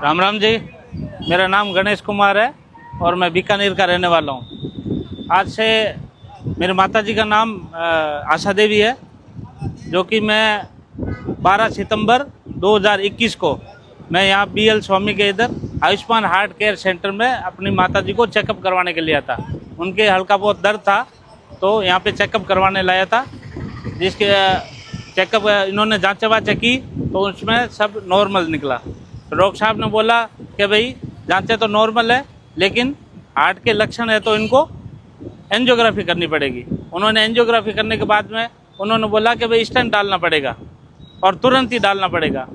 राम राम जी, मेरा नाम गणेश कुमार है और मैं बीकानेर का रहने वाला हूँ। आज से मेरे माताजी का नाम आशा देवी है, जो कि मैं 12 सितंबर 2021 को मैं यहाँ BL स्वामी के इधर आयुष्मान हार्ट केयर सेंटर में अपनी माताजी को चेकअप करवाने के लिए आया था। उनके हल्का बहुत दर्द था तो यहाँ पे चेकअप करवाने लाया था, जिसके चेकअप इन्होंने जांच वाँचें की तो उसमें सब नॉर्मल निकला। तो डॉक्टर साहब ने बोला कि भाई जांचें तो नॉर्मल है, लेकिन हार्ट के लक्षण है तो इनको एंजियोग्राफी करनी पड़ेगी। उन्होंने एंजियोग्राफी करने के बाद में उन्होंने बोला कि भाई स्टेंट डालना पड़ेगा और तुरंत ही डालना पड़ेगा।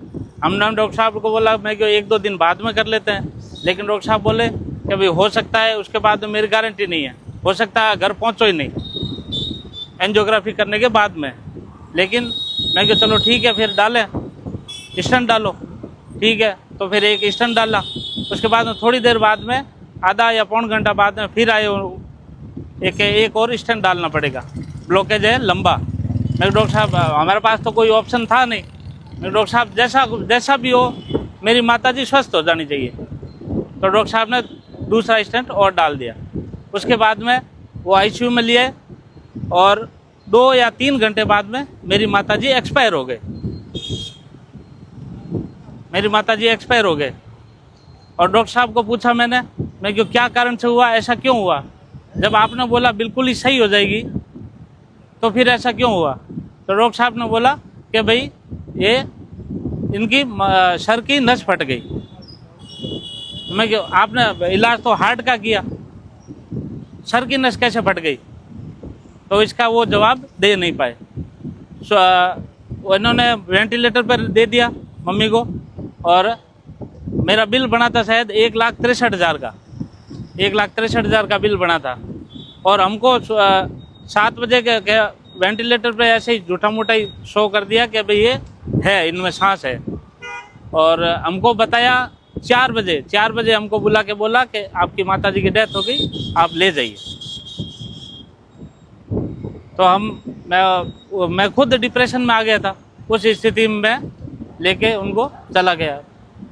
हमने डॉक्टर साहब को बोला मैं क्यों 1-2 दिन बाद में कर लेते हैं, लेकिन डॉक्टर साहब बोले कि भाई हो सकता है उसके बाद में मेरी गारंटी नहीं है, हो सकता है घर पहुँचो ही नहीं एंजियोग्राफी करने के बाद में। लेकिन मैं क्यों चलो ठीक है फिर डालें, स्टेंट डालो, ठीक है। तो फिर एक स्टेंट डाला, उसके बाद में थोड़ी देर बाद में आधा या पौन घंटा बाद में फिर आए एक और स्टेंट डालना पड़ेगा, ब्लॉकेज है लंबा। मैं डॉक्टर साहब हमारे पास तो कोई ऑप्शन था नहीं, मैं डॉक्टर साहब जैसा भी हो मेरी माताजी स्वस्थ हो जानी चाहिए। तो डॉक्टर साहब ने दूसरा स्टेंट और डाल दिया। उसके बाद में वो ICU में लिए और 2 या 3 घंटे बाद में मेरी माताजी एक्सपायर हो गए। और डॉक्टर साहब को पूछा मैंने, मैं क्यों क्या कारण से हुआ, ऐसा क्यों हुआ? जब आपने बोला बिल्कुल ही सही हो जाएगी तो फिर ऐसा क्यों हुआ? तो डॉक्टर साहब ने बोला कि भाई ये इनकी सर की नस फट गई। मैं क्यों, आपने इलाज तो हार्ट का किया, सर की नस कैसे फट गई? तो इसका वो जवाब दे नहीं पाए। इन्होंने वेंटिलेटर पर दे दिया मम्मी को, और मेरा बिल बना था शायद 1,63,000 का, 1,63,000 का बिल बना था। और हमको 7 बजे के वेंटिलेटर पे ऐसे ही झूठा मूठा ही शो कर दिया कि भाई ये है, इनमें सांस है। और हमको बताया 4 बजे हमको बुला के बोला कि आपकी माताजी की डेथ हो गई, आप ले जाइए। तो मैं खुद डिप्रेशन में आ गया था, उस स्थिति में लेके उनको चला गया।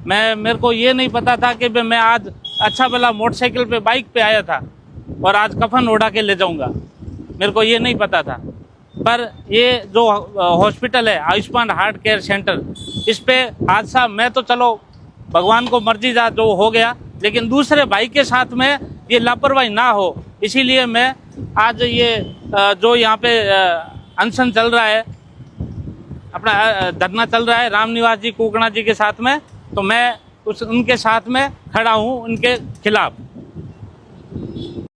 मेरे को ये नहीं पता था कि मैं आज अच्छा भला मोटरसाइकिल पे बाइक पे आया था और आज कफन ओढ़ा के ले जाऊंगा, मेरे को ये नहीं पता था। पर ये जो हॉस्पिटल है आयुष्मान हार्ट केयर सेंटर, इस पे हादसा, मैं तो चलो भगवान को मर्जी जा जो हो गया, लेकिन दूसरे भाई के साथ में ये लापरवाही ना हो, इसीलिए मैं आज ये जो यहाँ पे अनशन चल रहा है, अपना धरना चल रहा है रामनिवास जी कुकणा जी के साथ में, तो मैं उनके साथ में खड़ा हूँ उनके खिलाफ।